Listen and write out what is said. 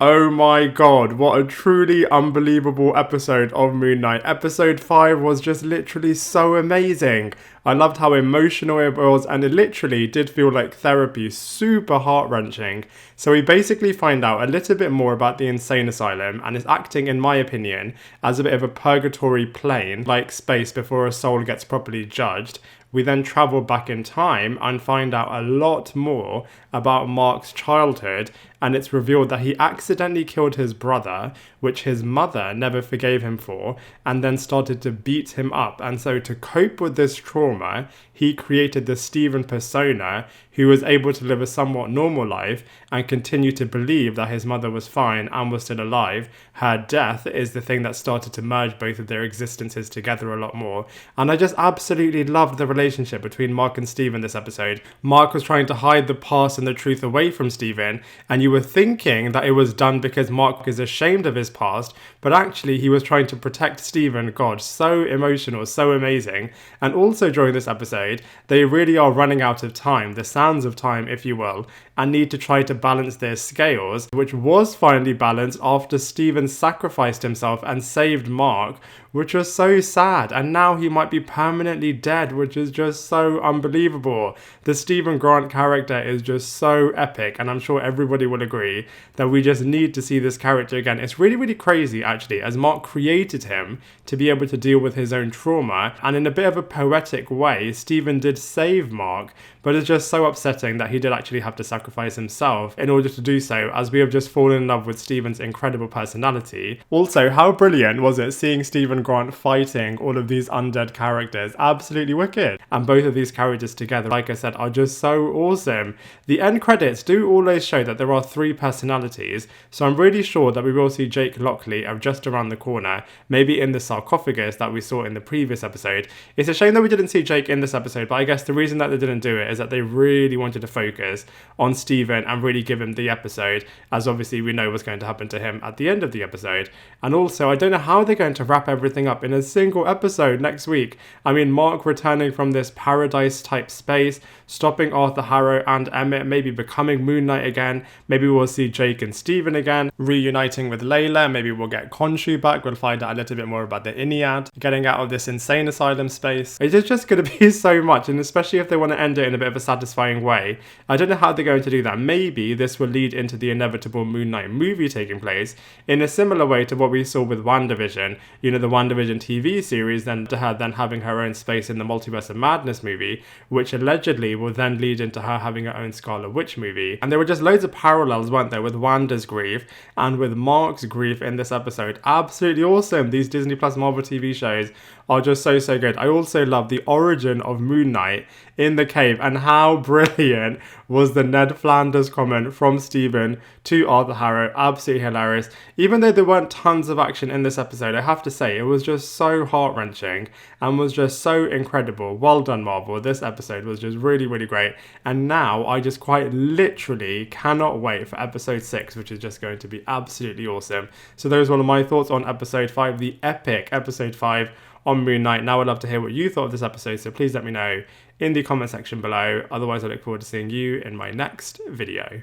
Oh my god, what a truly unbelievable episode of Moon Knight. Episode 5 was just literally so amazing. I loved how emotional it was, and it literally did feel like therapy, super heart-wrenching. So we basically find out a little bit more about the insane asylum, and is acting, in my opinion, as a bit of a purgatory plane, like space before a soul gets properly judged. We then travel back in time and find out a lot more about Marc's childhood, and it's revealed that he accidentally killed his brother, which his mother never forgave him for, and then started to beat him up. And so to cope with this trauma, he created the Steven persona, who was able to live a somewhat normal life and continue to believe that his mother was fine and was still alive. Her death is the thing that started to merge both of their existences together a lot more. And I just absolutely loved the relationship between Marc and Steven this episode. Marc was trying to hide the past and the truth away from Steven, and you were thinking that it was done because Marc is ashamed of his past, but actually he was trying to protect Steven. God, so emotional, so amazing. And also during this episode, they really are running out of time, the sands of time, if you will, and need to try to balance their scales, which was finally balanced after Steven sacrificed himself and saved Marc, which was so sad, and now he might be permanently dead, which is just so unbelievable. The Steven Grant character is just so epic, and I'm sure everybody will agree that we just need to see this character again. It's really, really crazy, actually, as Marc created him to be able to deal with his own trauma, and in a bit of a poetic way, Steven did save Marc, but it's just so upsetting that he did actually have to sacrifice himself in order to do so, as we have just fallen in love with Steven's incredible personality. Also, how brilliant was it seeing Steven Grant fighting all of these undead characters? Absolutely wicked. And both of these characters together, like I said, are just so awesome. The end credits do always show that there are 3 personalities, so I'm really sure that we will see Jake Lockley just around the corner, maybe in the sarcophagus that we saw in the previous episode. It's a shame that we didn't see Jake in this episode, but I guess the reason that they didn't do it is that they really wanted to focus on Steven and really give him the episode, as obviously we know what's going to happen to him at the end of the episode. And also, I don't know how they're going to wrap everything up in a single episode next week. I mean, Marc returning from this paradise type space, stopping Arthur Harrow and Emmett, maybe becoming Moon Knight again. Maybe we'll see Jake and Steven again, reuniting with Layla. Maybe we'll get Khonshu back. We'll find out a little bit more about the Iliad, getting out of this insane asylum space. It is just going to be so much, and especially if they want to end it in a bit of a satisfying way. I don't know how they're going to do that. Maybe this will lead into the inevitable Moon Knight movie taking place in a similar way to what we saw with WandaVision. You know, the WandaVision TV series, then to her then having her own space in the Multiverse of Madness movie, which allegedly will then lead into her having her own Scarlet Witch movie. And there were just loads of parallels, weren't there, with Wanda's grief and with Marc's grief in this episode. Absolutely awesome. These Disney Plus Marvel TV shows are just so good. I also love the origin of Moon Knight in the cave, and how brilliant was the Ned Flanders comment from Steven to Arthur Harrow. Absolutely hilarious. Even though there weren't tons of action in this episode, I have to say it was just so heart-wrenching and was just so incredible. Well done, Marvel. This episode was just really, really great, and now I just quite literally cannot wait for episode 6, which is just going to be absolutely awesome. So those are all of my thoughts on episode 5, the epic episode 5 on Moon Knight. Now I'd love to hear what you thought of this episode, so please let me know in the comment section below. Otherwise, I look forward to seeing you in my next video.